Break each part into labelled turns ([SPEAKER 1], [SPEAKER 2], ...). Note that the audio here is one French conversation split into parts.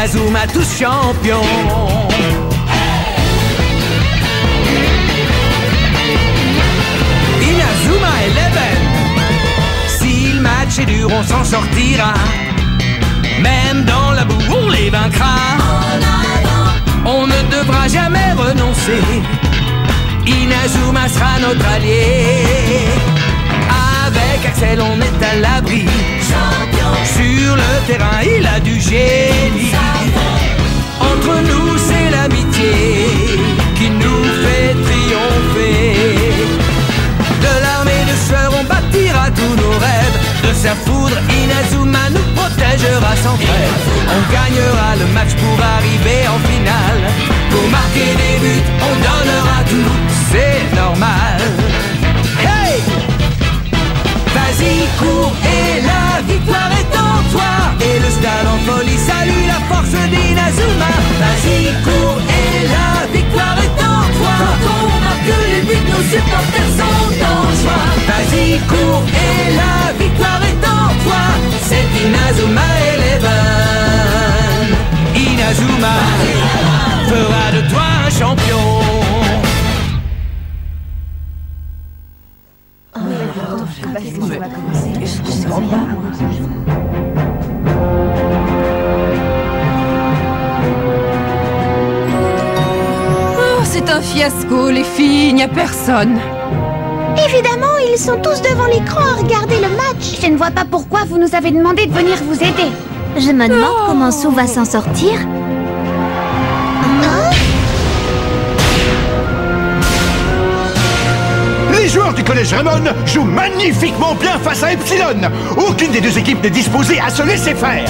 [SPEAKER 1] Inazuma tous champions. Inazuma Eleven. Si le match est dur, on s'en sortira. Même dans la boue, on les vaincra. On ne devra jamais renoncer. Inazuma sera notre allié. Avec Axel, on est à l'abri. Sur le terrain, il a du génie. Entre nous, c'est l'amitié qui nous fait triompher. De l'armée de sueur, on bâtira tous nos rêves. De sa foudre, Inazuma nous protégera sans trêve. On gagnera le match pour arriver en finale. Pour marquer des buts, on donnera tout, c'est normal. Hey! Vas-y, cours et la victoire est en toi. Et le stade en folie salue la force d'Inazuma. Vas-y, cours et la victoire est en toi. Quand on marque les buts, nos supporters sont en joie. Vas-y, cours et la victoire est en toi. C'est Inazuma Eleven. Inazuma fera de toi un champion.
[SPEAKER 2] Oh, c'est un fiasco, les filles, il n'y a personne.
[SPEAKER 3] Évidemment, ils sont tous devant l'écran à regarder le match. Je ne vois pas pourquoi vous nous avez demandé de venir vous aider. Je me demande comment Sue va s'en sortir.
[SPEAKER 4] Les joueurs du collège Raymond jouent magnifiquement bien face à Epsilon. Aucune des deux équipes n'est disposée à se laisser faire.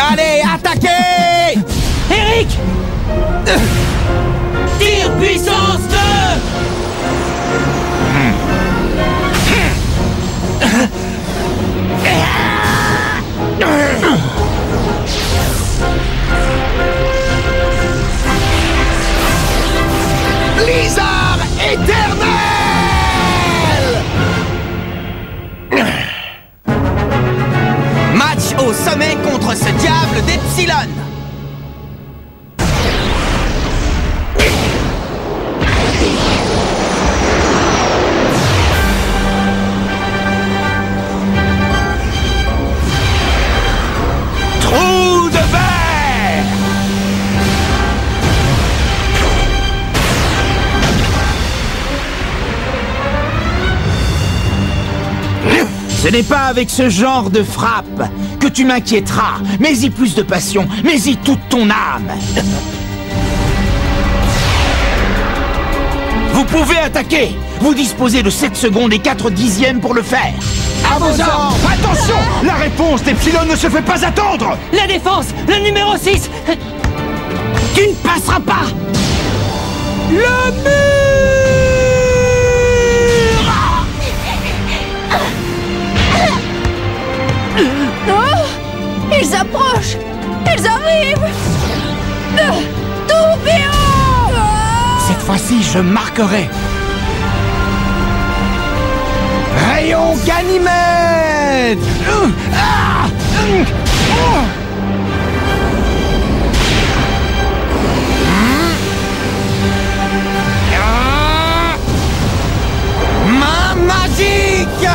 [SPEAKER 1] Allez, attaquez! Eric! Tire puissance 2!
[SPEAKER 4] Blizzard éternel!
[SPEAKER 1] Match au sommet contre ce diable d'Epsilon!
[SPEAKER 4] Trou de verre!
[SPEAKER 5] Ce n'est pas avec ce genre de frappe que tu m'inquiéteras. Mets-y plus de passion, mets-y toute ton âme. Vous pouvez attaquer. Vous disposez de 7 secondes et 4 dixièmes pour le faire.
[SPEAKER 4] À vos ordres! Attention! La réponse d'Epsilon ne se fait pas attendre!
[SPEAKER 1] La défense, le numéro 6!
[SPEAKER 5] Tu ne passeras pas.
[SPEAKER 1] Le mur!
[SPEAKER 2] Oh, ils approchent. Ils arrivent. Tourbillon.
[SPEAKER 5] Cette fois-ci, je marquerai. Rayon Ganymède.
[SPEAKER 1] Main magique!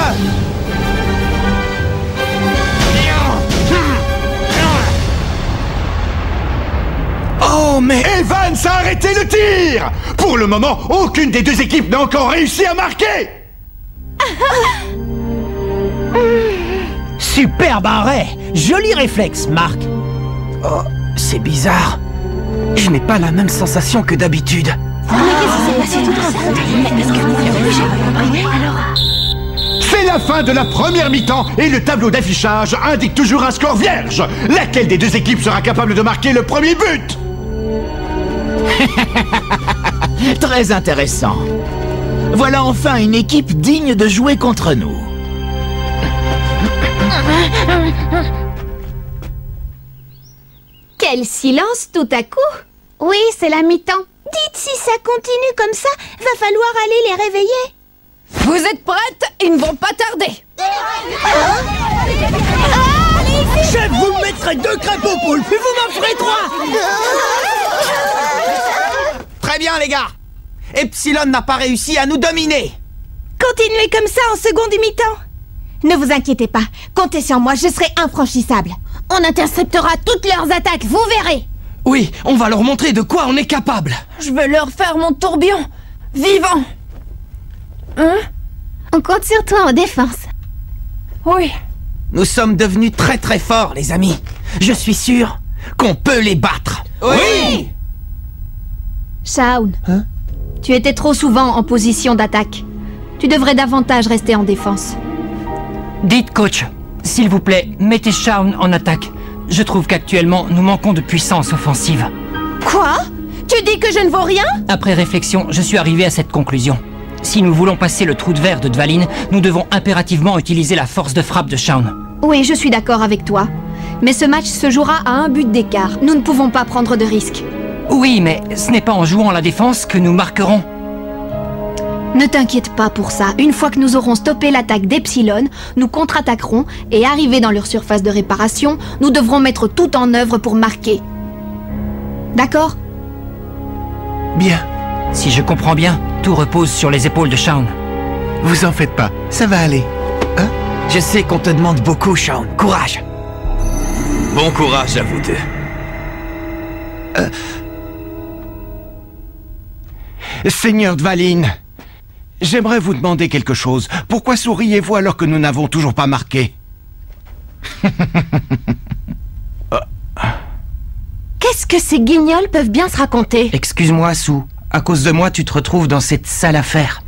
[SPEAKER 5] Oh, mais...
[SPEAKER 4] Evans a arrêté le tir! Pour le moment, aucune des deux équipes n'a encore réussi à marquer!
[SPEAKER 5] Superbe arrêt. Joli réflexe, Marc. Oh, c'est bizarre. Je n'ai pas la même sensation que d'habitude.
[SPEAKER 4] C'est la fin de la première mi-temps et le tableau d'affichage indique toujours un score vierge. Laquelle des deux équipes sera capable de marquer le premier but?
[SPEAKER 5] Très intéressant. Voilà enfin une équipe digne de jouer contre nous.
[SPEAKER 3] Quel silence tout à coup! Oui, c'est la mi-temps. Dites, si ça continue comme ça, va falloir aller les réveiller.
[SPEAKER 2] Vous êtes prêtes? Ils ne vont pas tarder.
[SPEAKER 5] Chef, vous me mettrez 2 crêpes aux poules, puis vous m'en ferez 3. Très bien, les gars. Epsilon n'a pas réussi à nous dominer.
[SPEAKER 3] Continuez comme ça en seconde mi-temps. Ne vous inquiétez pas, comptez sur moi, je serai infranchissable. On interceptera toutes leurs attaques, vous verrez.
[SPEAKER 1] Oui, on va leur montrer de quoi on est capable.
[SPEAKER 2] Je veux leur faire mon tourbillon. Vivant. Hein?
[SPEAKER 3] On compte sur toi en défense.
[SPEAKER 2] Oui.
[SPEAKER 5] Nous sommes devenus très très forts, les amis. Je suis sûr qu'on peut les battre. Oui.
[SPEAKER 3] Shaun, tu étais trop souvent en position d'attaque. Tu devrais davantage rester en défense.
[SPEAKER 1] Dites, coach, s'il vous plaît, mettez Shaun en attaque. Je trouve qu'actuellement, nous manquons de puissance offensive.
[SPEAKER 3] Quoi? Tu dis que je ne vaux rien?
[SPEAKER 1] Après réflexion, je suis arrivé à cette conclusion. Si nous voulons passer le trou de verre de Dvalin, nous devons impérativement utiliser la force de frappe de Shaun.
[SPEAKER 3] Oui, je suis d'accord avec toi. Mais ce match se jouera à un but d'écart. Nous ne pouvons pas prendre de risques.
[SPEAKER 1] Oui, mais ce n'est pas en jouant la défense que nous marquerons.
[SPEAKER 3] Ne t'inquiète pas pour ça. Une fois que nous aurons stoppé l'attaque d'Epsilon, nous contre-attaquerons et arrivés dans leur surface de réparation, nous devrons mettre tout en œuvre pour marquer. D'accord?
[SPEAKER 6] Bien,
[SPEAKER 1] Si je comprends bien, tout repose sur les épaules de Shaun.
[SPEAKER 6] vous en faites pas, ça va aller.
[SPEAKER 5] Je sais qu'on te demande beaucoup, Shaun. Courage.
[SPEAKER 7] Bon courage à vous deux.
[SPEAKER 4] Seigneur Dvalin, j'aimerais vous demander quelque chose. Pourquoi souriez-vous alors que nous n'avons toujours pas marqué?
[SPEAKER 3] Qu'est-ce que ces guignols peuvent bien se raconter?
[SPEAKER 1] Excuse-moi, Sue. À cause de moi, tu te retrouves dans cette sale affaire.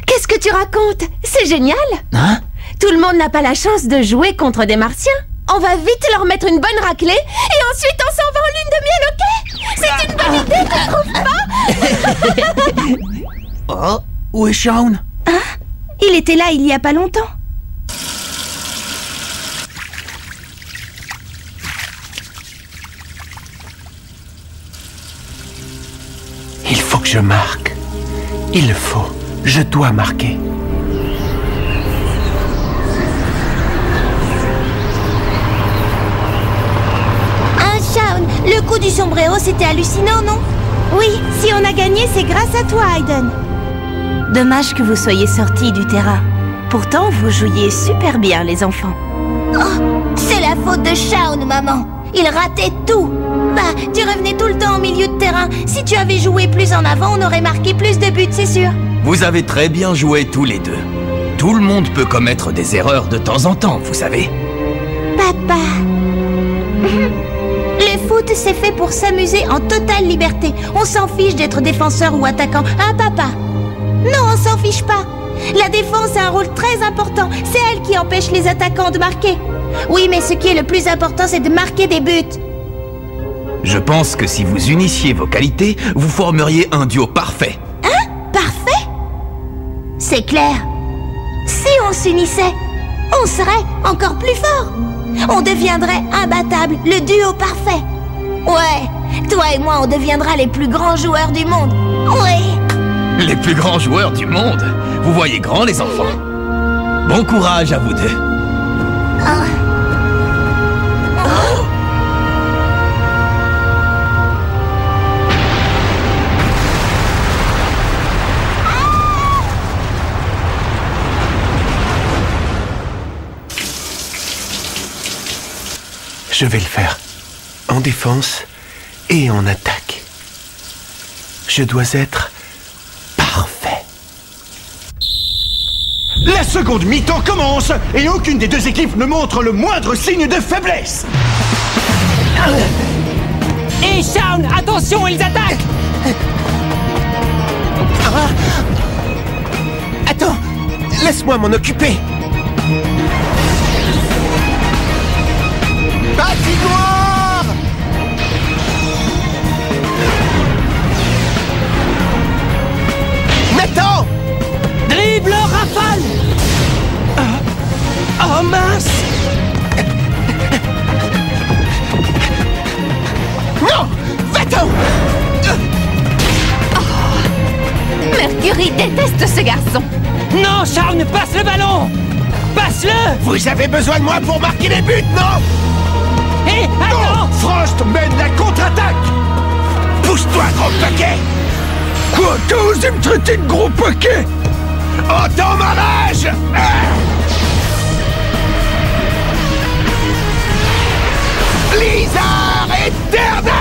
[SPEAKER 3] Qu'est-ce que tu racontes? C'est génial!
[SPEAKER 1] Hein?
[SPEAKER 3] Tout le monde n'a pas la chance de jouer contre des martiens. On va vite leur mettre une bonne raclée et ensuite on s'en va en lune de miel, ok? C'est une bonne idée, tu trouves pas?
[SPEAKER 5] Oh, où est Shaun?
[SPEAKER 3] Il était là il y a pas longtemps.
[SPEAKER 6] Il faut que je marque. Il le faut. Je dois marquer.
[SPEAKER 3] Shaun, le coup du sombrero c'était hallucinant, non? Oui, si on a gagné, c'est grâce à toi, Aiden.
[SPEAKER 8] Dommage que vous soyez sortis du terrain. Pourtant, vous jouiez super bien, les enfants.
[SPEAKER 3] C'est la faute de Shaun, maman. Il ratait tout. Bah, tu revenais tout le temps au milieu de terrain. Si tu avais joué plus en avant, on aurait marqué plus de buts, c'est sûr.
[SPEAKER 7] Vous avez très bien joué tous les deux. Tout le monde peut commettre des erreurs de temps en temps, vous savez.
[SPEAKER 3] Papa. Le foot, c'est fait pour s'amuser en totale liberté. On s'en fiche d'être défenseur ou attaquant. Hein, papa? Non, on s'en fiche pas. La défense a un rôle très important. C'est elle qui empêche les attaquants de marquer. Oui, mais ce qui est le plus important, c'est de marquer des buts.
[SPEAKER 7] Je pense que si vous unissiez vos qualités, vous formeriez un duo parfait.
[SPEAKER 3] Parfait? C'est clair. Si on s'unissait, on serait encore plus fort. On deviendrait imbattable, le duo parfait. Ouais, toi et moi, on deviendra les plus grands joueurs du monde. Oui.
[SPEAKER 7] Les plus grands joueurs du monde. Vous voyez grand, les enfants. Bon courage à vous deux.
[SPEAKER 6] Je vais le faire. En défense et en attaque. Je dois être parfait.
[SPEAKER 4] La seconde mi-temps commence et aucune des deux équipes ne montre le moindre signe de faiblesse.
[SPEAKER 1] Et Shaun, attention, ils attaquent!
[SPEAKER 6] Attends, laisse-moi m'en occuper. Patinoire! Nathan!
[SPEAKER 1] Dribble rafale!
[SPEAKER 6] Oh mince! Non! Va-t'en!
[SPEAKER 2] Mercury déteste ce garçon.
[SPEAKER 1] Non, Charles, passe le ballon! Passe-le!
[SPEAKER 6] Vous avez besoin de moi pour marquer les buts, non?
[SPEAKER 1] Hé, attends!
[SPEAKER 4] Frost mène la contre-attaque!
[SPEAKER 6] Pousse-toi, gros paquet!
[SPEAKER 4] Quoi? T'as osé me traiter de gros paquet?
[SPEAKER 6] Entends ma rage! Blizzard éternel!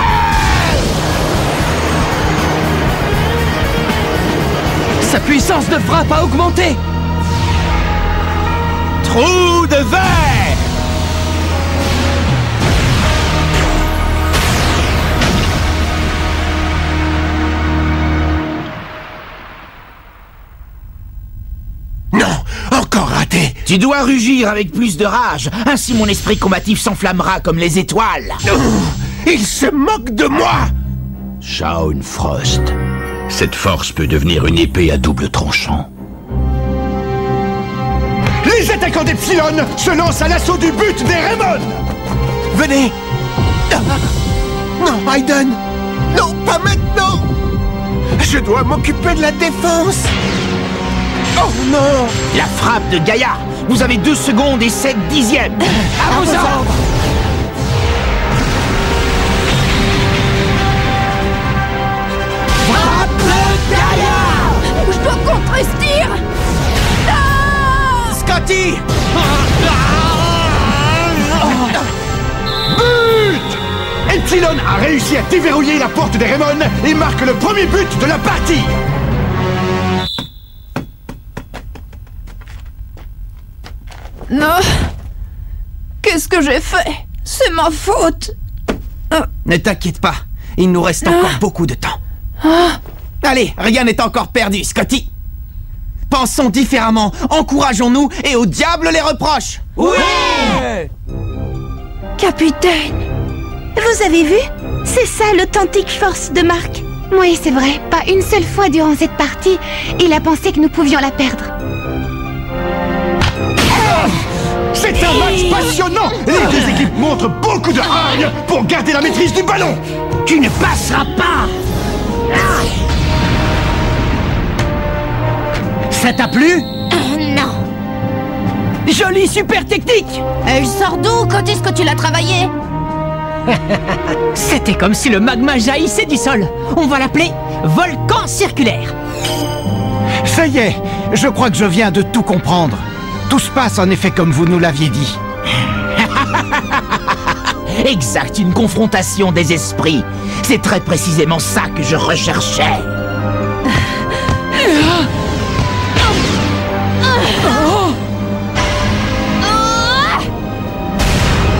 [SPEAKER 1] Sa puissance de frappe a augmenté!
[SPEAKER 5] Trou de verre!
[SPEAKER 6] Non, encore raté!
[SPEAKER 5] Tu dois rugir avec plus de rage, ainsi mon esprit combatif s'enflammera comme les étoiles.
[SPEAKER 6] Il se moque de moi!
[SPEAKER 7] Shaun Frost. Cette force peut devenir une épée à double tranchant.
[SPEAKER 4] Les attaquants d'Epsilon se lancent à l'assaut du but des Raymond!
[SPEAKER 6] Venez! Non, Hayden! Non, pas maintenant! Je dois m'occuper de la défense! Oh non!
[SPEAKER 5] La frappe de Gaïa. Vous avez 2 secondes et 7 dixièmes.
[SPEAKER 1] À vos ordres!
[SPEAKER 5] Frappe de Gaïa!
[SPEAKER 2] Je dois contrer ce tir!
[SPEAKER 5] Scotty!
[SPEAKER 4] But! Epsilon a réussi à déverrouiller la porte des Raymond et marque le premier but de la partie!
[SPEAKER 2] Non. Qu'est-ce que j'ai fait? C'est ma faute.
[SPEAKER 5] Ne t'inquiète pas, il nous reste encore beaucoup de temps. Allez, rien n'est encore perdu, Scotty. Pensons différemment, encourageons-nous et au diable les reproches. Oui!
[SPEAKER 3] Capitaine, vous avez vu? C'est ça l'authentique force de Mark. Oui, c'est vrai. Pas une seule fois durant cette partie, il a pensé que nous pouvions la perdre.
[SPEAKER 4] C'est un match passionnant! Les deux équipes montrent beaucoup de hargne pour garder la maîtrise du ballon!
[SPEAKER 5] Tu ne passeras pas! Ça t'a plu?
[SPEAKER 3] Non.
[SPEAKER 1] Jolie super technique!
[SPEAKER 2] Elle sort d'où? Quand est-ce que tu l'as travaillé?
[SPEAKER 1] C'était comme si le magma jaillissait du sol. On va l'appeler volcan circulaire.
[SPEAKER 5] Ça y est, je crois que je viens de tout comprendre. Tout se passe en effet comme vous nous l'aviez dit. Exact, une confrontation des esprits. C'est très précisément ça que je recherchais.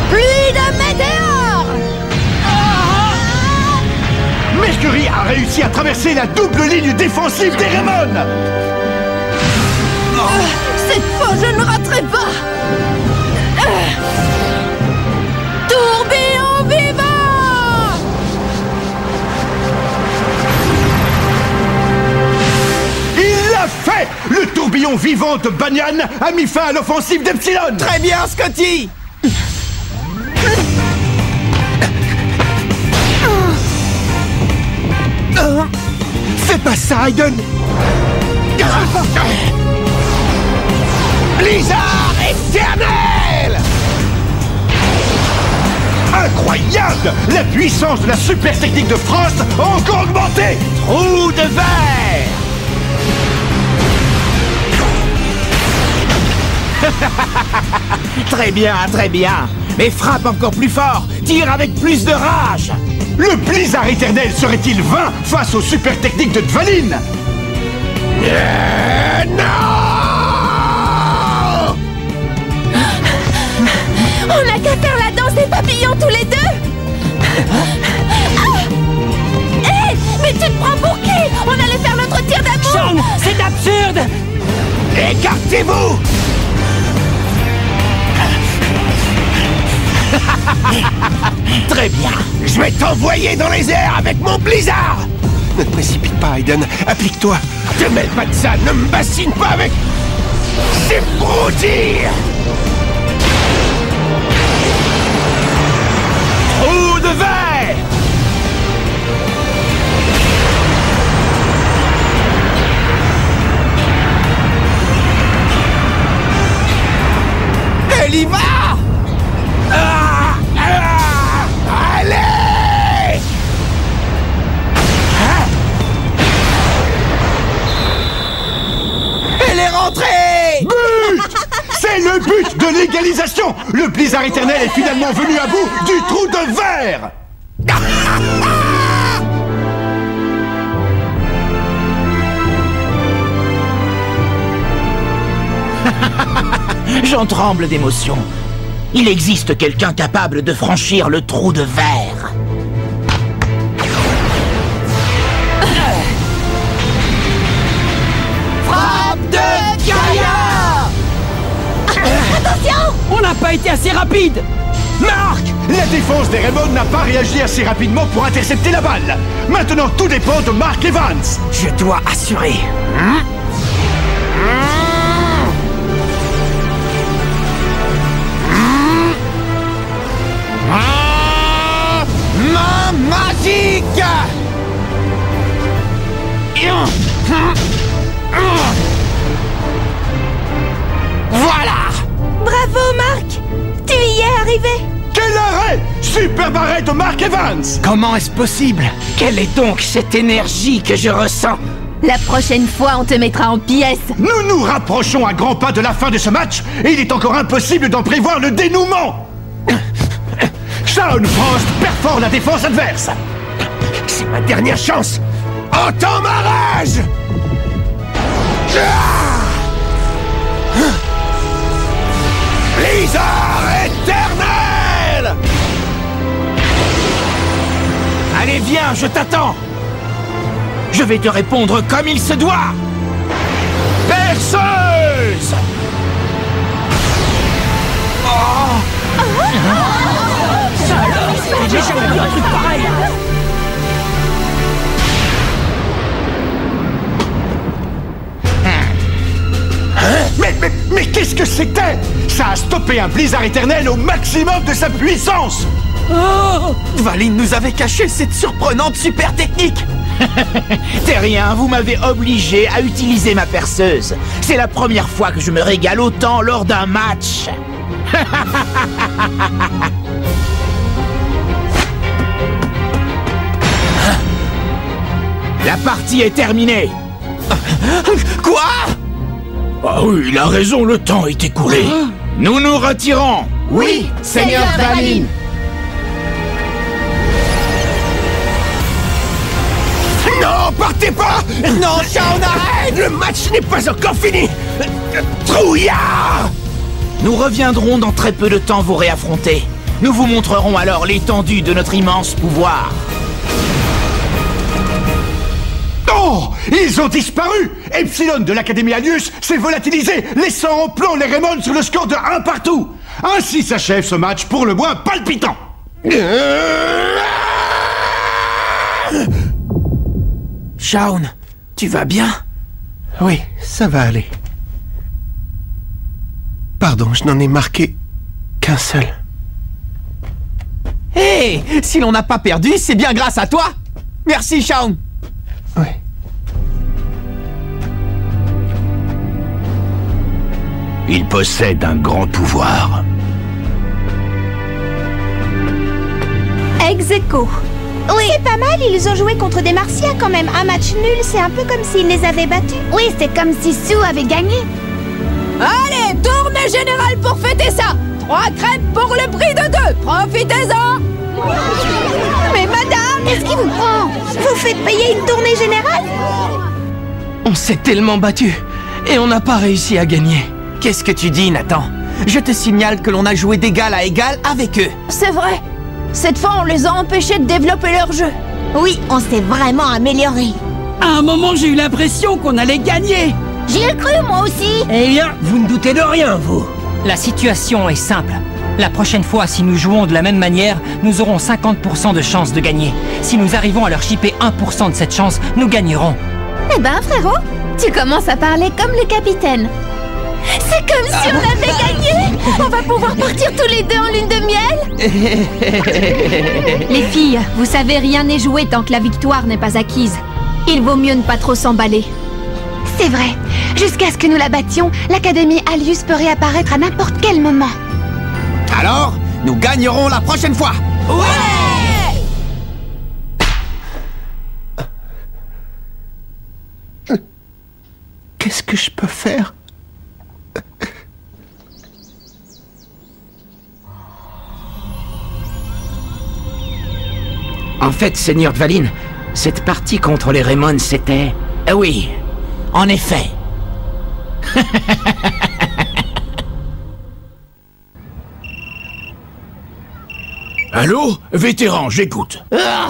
[SPEAKER 2] Pluie de météores!
[SPEAKER 4] Mercury a réussi à traverser la double ligne défensive des Raymond!
[SPEAKER 2] Cette fois, je ne raterai pas! Tourbillon vivant!
[SPEAKER 4] Il l'a fait! Le tourbillon vivant de Banyan a mis fin à l'offensive d'Epsilon!
[SPEAKER 5] Très bien, Scotty!
[SPEAKER 6] Fais pas ça, Hayden! Blizzard éternel!
[SPEAKER 4] Incroyable! La puissance de la super technique de Frost a encore augmenté!
[SPEAKER 5] Trou de verre! Très bien, très bien. Mais frappe encore plus fort, tire avec plus de rage.
[SPEAKER 4] Le blizzard éternel serait-il vain face aux super techniques de Dvalin?
[SPEAKER 6] Non!
[SPEAKER 3] On n'a qu'à faire la danse des papillons tous les deux. Hé, mais tu te prends pour qui? On allait faire notre tir d'amour.
[SPEAKER 1] Sean, c'est absurde!
[SPEAKER 6] Écartez-vous!
[SPEAKER 5] Très bien.
[SPEAKER 6] Je vais t'envoyer dans les airs avec mon blizzard! Ne te précipite pas, Hayden. Applique-toi. Te mêle pas de ça. Ne me bassine pas avec... ces broutilles!
[SPEAKER 5] Trou de verre!
[SPEAKER 4] minutes de l'égalisation. Le blizzard éternel est finalement venu à bout du trou de verre.
[SPEAKER 9] J'en tremble d'émotion. Il existe quelqu'un capable de franchir le trou de verre.
[SPEAKER 1] Frappe de Gaïa!
[SPEAKER 3] Attention!
[SPEAKER 1] On n'a pas été assez rapide!
[SPEAKER 4] Marc! La défense des Raymond n'a pas réagi assez rapidement pour intercepter la balle. Maintenant, tout dépend de Mark Evans.
[SPEAKER 5] Je dois assurer. Main magique! Voilà!
[SPEAKER 3] Bravo, Marc! Tu y es arrivé!
[SPEAKER 4] Quel arrêt! Super arrêt de Mark Evans!
[SPEAKER 5] Comment est-ce possible?
[SPEAKER 9] Quelle est donc cette énergie que je ressens?
[SPEAKER 2] La prochaine fois, on te mettra en pièces.
[SPEAKER 4] Nous nous rapprochons à grands pas de la fin de ce match et il est encore impossible d'en prévoir le dénouement. Shaun Frost perfore la défense adverse.
[SPEAKER 6] C'est ma dernière chance. Entends ma rage! Blizzard éternel!
[SPEAKER 9] Allez, viens, je t'attends. Je vais te répondre comme il se doit. Perceuse!
[SPEAKER 1] J'ai jamais vu un truc pareil!
[SPEAKER 4] Mais qu'est-ce que c'était? Ça a stoppé un blizzard éternel au maximum de sa puissance.
[SPEAKER 5] Dvalin nous avait caché cette surprenante super technique.
[SPEAKER 9] Terrien, vous m'avez obligé à utiliser ma perceuse. C'est la première fois que je me régale autant lors d'un match. La partie est terminée.
[SPEAKER 5] Quoi?
[SPEAKER 9] Ah oui, il a raison, le temps est écoulé. Nous nous retirons.
[SPEAKER 5] Oui, Seigneur Dvalin.
[SPEAKER 6] Non, partez pas!
[SPEAKER 5] Non, Shaun, arrête!
[SPEAKER 6] Le match n'est pas encore fini! Trouillard!
[SPEAKER 9] Nous reviendrons dans très peu de temps vous réaffronter. Nous vous montrerons alors l'étendue de notre immense pouvoir.
[SPEAKER 4] Oh! Ils ont disparu! Epsilon de l'Académie Alius s'est volatilisé, laissant en plan les Raymond sur le score de 1 partout! Ainsi s'achève ce match pour le moins palpitant!
[SPEAKER 5] Shaun, tu vas bien?
[SPEAKER 6] Oui, ça va aller. Pardon, je n'en ai marqué qu'un seul.
[SPEAKER 5] Hé, si l'on n'a pas perdu, c'est bien grâce à toi. Merci, Shaun.
[SPEAKER 6] Oui.
[SPEAKER 7] Il possède un grand pouvoir.
[SPEAKER 3] Ex aequo. Oui. C'est pas mal, ils ont joué contre des Martiens quand même. Un match nul, c'est un peu comme s'ils les avaient battus.
[SPEAKER 2] Oui, c'est comme si Sue avait gagné. Allez, tournée générale pour fêter ça. 3 crêpes pour le prix de 2. Profitez-en.
[SPEAKER 3] Mais madame, qu'est-ce qui vous prend? Vous faites payer une tournée générale?
[SPEAKER 5] On s'est tellement battu et on n'a pas réussi à gagner. Qu'est-ce que tu dis, Nathan? Je te signale que l'on a joué d'égal à égal avec eux.
[SPEAKER 2] C'est vrai. Cette fois, on les a empêchés de développer leur jeu.
[SPEAKER 3] Oui, on s'est vraiment amélioré.
[SPEAKER 1] À un moment, j'ai eu l'impression qu'on allait gagner.
[SPEAKER 3] J'y ai cru, moi aussi.
[SPEAKER 1] Eh bien, vous ne doutez de rien, vous.
[SPEAKER 10] La situation est simple. La prochaine fois, si nous jouons de la même manière, nous aurons 50% de chance de gagner. Si nous arrivons à leur chipper 1% de cette chance, nous gagnerons.
[SPEAKER 2] Eh ben, frérot, tu commences à parler comme le capitaine. C'est comme si on avait gagné. On va pouvoir partir tous les deux en lune de miel. Les filles, vous savez, rien n'est joué tant que la victoire n'est pas acquise. Il vaut mieux ne pas trop s'emballer. C'est vrai. Jusqu'à ce que nous la battions, l'Académie Alius peut réapparaître à n'importe quel moment.
[SPEAKER 5] Alors, nous gagnerons la prochaine fois.
[SPEAKER 2] Ouais!
[SPEAKER 6] Qu'est-ce que je peux faire?
[SPEAKER 9] fait, Seigneur Dvalin, cette partie contre les Raymond, c'était... Ah oui, en effet.
[SPEAKER 6] Allô? Vétéran, j'écoute.
[SPEAKER 5] Ah!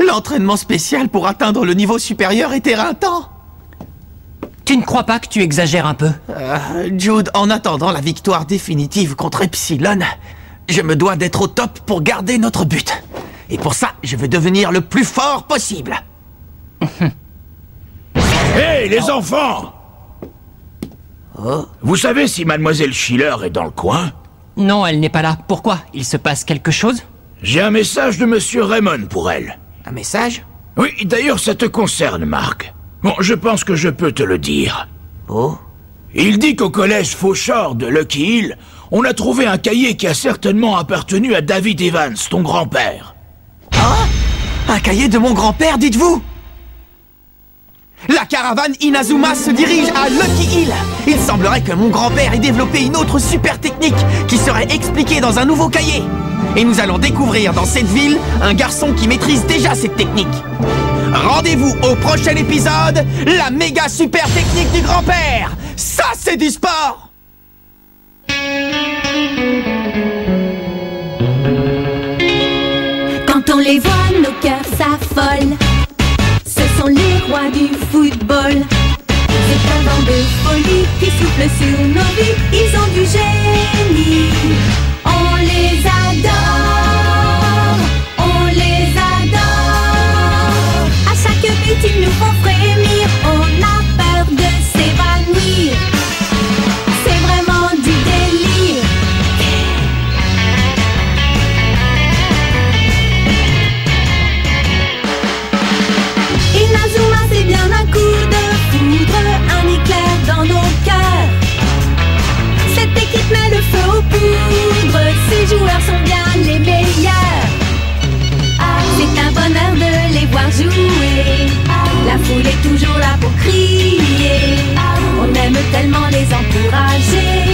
[SPEAKER 5] L'entraînement spécial pour atteindre le niveau supérieur est éreintant.
[SPEAKER 10] Tu ne crois pas que tu exagères un peu?
[SPEAKER 5] Jude, en attendant la victoire définitive contre Epsilon, je me dois d'être au top pour garder notre but. Et pour ça, je veux devenir le plus fort possible.
[SPEAKER 6] Hé, les enfants! Vous savez si Mademoiselle Schiller est dans le coin?
[SPEAKER 10] Non, elle n'est pas là. Pourquoi? Il se passe quelque chose?
[SPEAKER 6] J'ai un message de Monsieur Raymond pour elle.
[SPEAKER 5] Un message?
[SPEAKER 6] Oui, d'ailleurs, ça te concerne, Marc. Bon, je pense que je peux te le dire.
[SPEAKER 5] Oh?
[SPEAKER 6] Il dit qu'au collège Fauchard de Lucky Hill, on a trouvé un cahier qui a certainement appartenu à David Evans, ton grand-père.
[SPEAKER 5] Ah? Un cahier de mon grand-père, dites-vous? La caravane Inazuma se dirige à Lucky Hill. Il semblerait que mon grand-père ait développé une autre super technique qui serait expliquée dans un nouveau cahier. Et nous allons découvrir dans cette ville un garçon qui maîtrise déjà cette technique. Rendez-vous au prochain épisode, la méga super technique du grand-père. Ça, c'est du sport!
[SPEAKER 11] Quand on les voit, nos cœurs s'affolent. Ce sont les rois du football. C'est un vent de folie qui souffle sur nos vies. Ils ont du génie. On les adore. On les adore. À chaque but, ils nous font frémir. On a peur de s'évanouir. C'est vraiment du délire. Inazuma, c'est bien un coup de foudre, un éclair dans nos cœurs. Cette équipe met le feu aux poudres, ces joueurs sont bien les meilleurs. C'est un bonheur de les voir jouer, la foule est toujours là pour crier. On aime tellement les encourager.